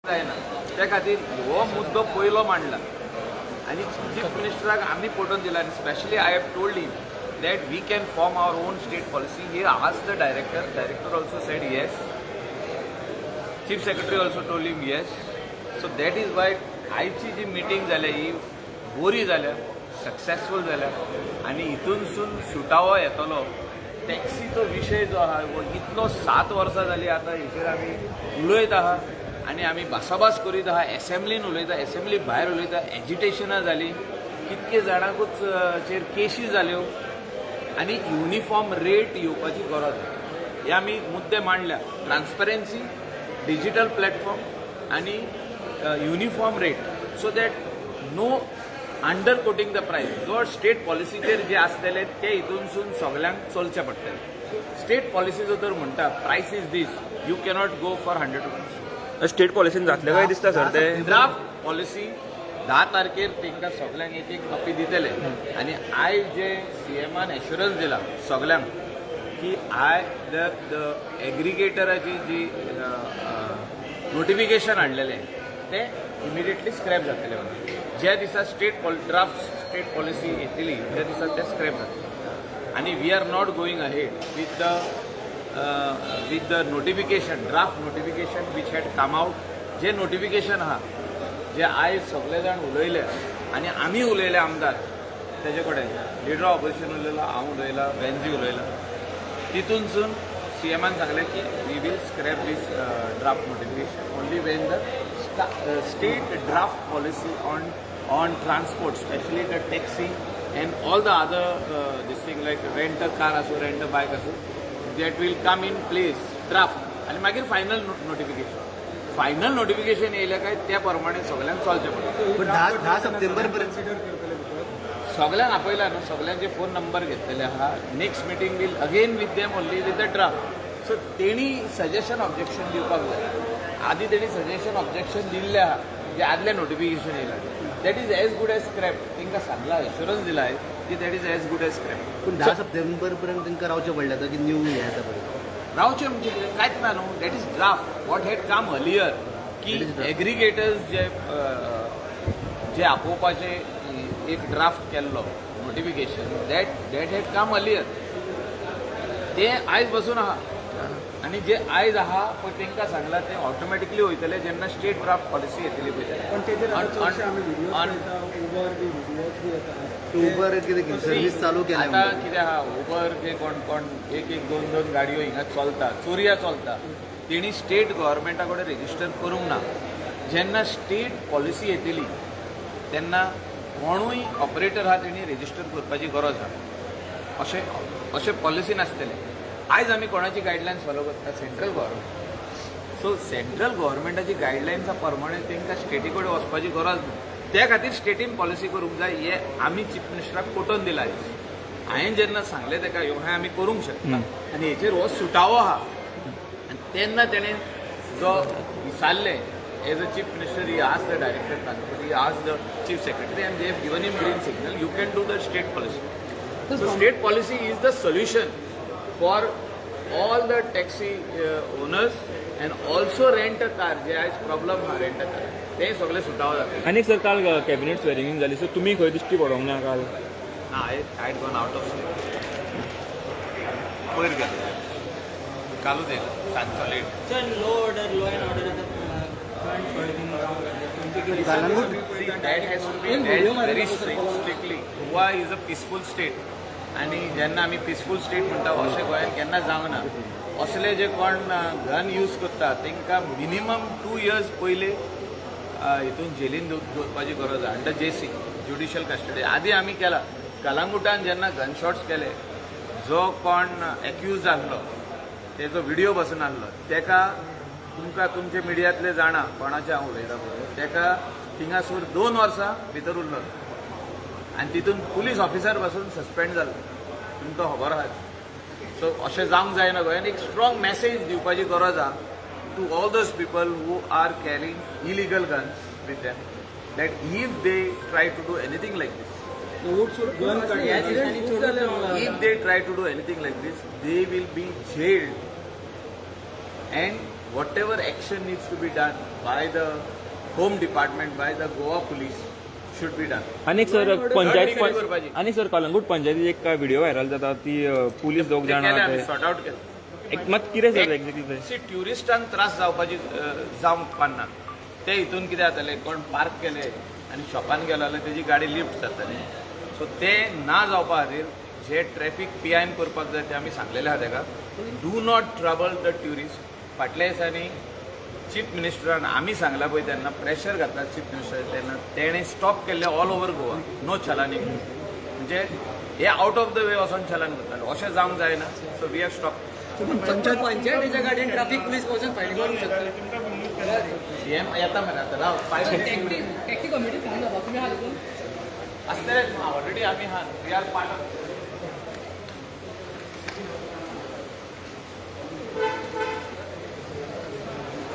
जायना त्या खातीर हो मुद्दो पयलो मांडला आनी चीफ मिनिस्टराक आमी पटोवन दिला आनी specially I have told him that we can form our own state policy. He asked the director also said yes. Chief Secretary also told him yes. So that is why आयची जी meeting जाल्या ही बरी जाल्या successful जाल्या आनी हितूनसून सुटावो येतलो टॅक्सीचो विशय जो आहा वो इतलो 7 वर्सां जाली आतां हेचेर आमी उलयत आहा आनी आमी भासाभास करीत आहा एसेंब्लीन उलयता एसेंब्ली भायर उलयता एजिटेशनां जाली कितके जाणांकूच चेर केसी जाल्यो आनी युनिफॉर्म रेट येवपाची गरज आसा हे आमी मुद्दे मांडल्या ट्रान्सपरन्सी डिजिटल प्लॅटफॉर्म आनी uniform rate so that no under quoting the price जो स्टेट पॉलिसीचेर जे आसतले ते हितूनसून सगल्यांक चलचें पडटलें स्टेट पॉलिसीचो तर म्हणटा price is this you cannot go for 100 rupees state पॉलिसीन जातले काय दिसता सर ते ड्राफ्ट पॉलिसी 10 तारखेर तांकां सगल्यांक एक कॉपी दितले आनी आयज जे सीएमान एश्युरन्स दिला सगल्यांक की द एग्रिगेटराची जी नोटिफिकेशन हाडलेलें ते इमिडिएटली स्क्रॅप जातले ज्या दिसा ड्राफ्ट स्टेट पॉलिसी येतली त्या दिसा ते स्क्रॅप जातले आनी we are not going ahead with the notification draft notification which had come out जे नोटिफिकेशन आहा जे आयज सगळे जाण उलयले आनी आमी उलयले आमदार तेजे कडेन लिडर ऑफ ऑपोजिशन उलयला हांव उलयला बेन्झी उलयला तितूनसून सीएमान सांगलें की we will scrap this draft notification only when the state draft policy on transport specially the taxi and all the other this thing like rent a car आसूं रेंट अ बायक आसूं that will come in place draft आनी मागीर final notification येयलें काय त्या प्रमाणे सगळ्यांक चलचें पडटा 10 सप्टेंबर पर्यंत सगळ्यांक आपयला न्हू सगळ्यांचे फोन नंबर घेतलेले आहा next meeting will again with them only with the draft so तेणी सजेशन ऑब्जेक्शन दिवपाक जाय आदी तेणी सजेशन ऑब्जेक्शन दिल्लें आहा जे आदलें नोटिफिकेशन येयलां that is as good as scrap तांकां सांगला एश्युरन्स दिलाय की that is as good as scrap पूण 10 सप्टेंबर पर्यंत तांकां रावचें पडलें की न्यू हें येता पळय रावचें म्हणजे कांयच ना न्हू that is draft what had come earlier की एग्रिगेटर्स जे आपोवपाचे एक ड्राफ्ट केल्लो notification that had come earlier ते आयज बसून आहा आनी जे आयज आहा पळय तांकां सांगलां ते ऑटोमॅटिकली वयतले जेन्ना स्टेट ड्राफ्ट पॉलिसी येतली उबर कितें सर्वीस चालू केल्या आतां कितें आहा उबर जे कोण एक दोन गाडयो हिंगा चलता चोरया चलता तेणी स्टेट गव्हर्मेंटा कडेन रेजिस्टर करूंक ना जेन्ना स्टेट पॉलिसी येतली तेन्ना कोणूय ऑपरेटर आहा तेणी रेजिस्टर करपाची गरज आहा अशें पॉलिसीन आसतलें आयज आमी कोणाची गायडलायन्स फॉलो करता सेंट्रल गव्हर्मेंट सो सेंट्रल गव्हर्मेंटाची गायडलायन्सा प्रमाणे तांकां स्टेटी कडेन वचपाची गरज ना त्या खातीर स्टेटीन पॉलिसी करूंक जाय हे आमी चीफ मिनिस्टराक पटोवन दिला हांवें जेन्ना सांगलें ताका हें आमी करूंक शकता आनी हेचेर हो सुटावो आहा आनी तेन्ना तेणें जो विचारलें एज अ चीफ मिनिस्टर ही आज द डायरेक्टर ट्रान्सपोर्ट ही आज the chief secretary and they have given him green signal you can do the state policy so state policy is the solution for all the taxi owners end also rent a car जे आयज problem आहा rent a car ते सगळे सुटावो जाता आनी sir काल cabinet swearing जाली सो तुमी खंय दिश्टी पडोंक ना काल ना I gone out of state पयर गेलो कालूच येयलो सांजचो late sir law and order that has to be dealt very strictly. Goa is a peaceful state आनी जेन्ना आमी पीसफूल स्टेट म्हणटा अशें गोंयांत केन्ना जावंक ना असले जे कोण गन यूज करता तांकां मिनिमम 2 years पयलीं हितून जेलीन दवरपाची गरज आहा अंडर JC ज्युडिशियल कस्टडी आदी आमी केला कलंगुटान जेन्ना गनशॉट्स केले जो कोण एक्यूज आसलो तेजो व्हिडिओ बसून आसलो तेका तुमकां तुमचे मिडियांतले जाणा कोणाचें हांव उलयतां पळय तेका थिंगासूर 2 वर्सां भितर उरलो आनी तितून पुलीस ऑफिसर पासून सस्पेंड जालो तुमकां खबर आहा सो अशें जावंक जायना गोंयान एक स्ट्रॉंग मॅसेज दिवपाची गरज आहा to all those people who are carrying illegal guns with them that if they try to do anything like this if they try to do anything like this they will be jailed and whatever action needs to be done by the Home Department, by the Goa Police should be done. अनेक sir Not panchayat degree करपाची. आणि sir Calangute पंचायतीत एक video viral जाता ती police दोग ते जाण केलें आमी आहा सॉर्ट आउट केलें. ते. एक मात कितें सर एक्झॅक्टली सी ट्युरिस्टांक त्रास जावपाची जावंक पान्ना ते हितून कितें जातालें कोण पार्क केले आनी शॉपान गेलो जाल्यार तेजी गाडी लिफ्ट जाताली सो ते ना जावपा खातीर जे ट्रॅफिक पिआयन करपाक जाय ते आमी सांगलेलें आहा तेका do not trouble the tourist. फाटल्या दिसांनी चीफ मिनिस्टरान आमी सांगला पळय तेन्ना प्रेशर घातला चीफ मिनिस्टर तेन्ना तेणें स्टॉप केल्लें ऑल ओवर गोवा नो चलानी म्हणजे हे आउट ऑफ द वे वचोन चलान करताले अशें जावंक जायना सो वी हॅव स्टॉप. पंचायतीच्या गाडीन ट्रॅफिक पोलीस वचून फायन मारूंक शकता. सीएम येता मरे आतां राव 5 मिनिट्स एक्टिव कमिटी फॉर्म जाता तुम्ही हा असतलेच ऑलरेडी आमी आहा वी आर पार्ट ऑफ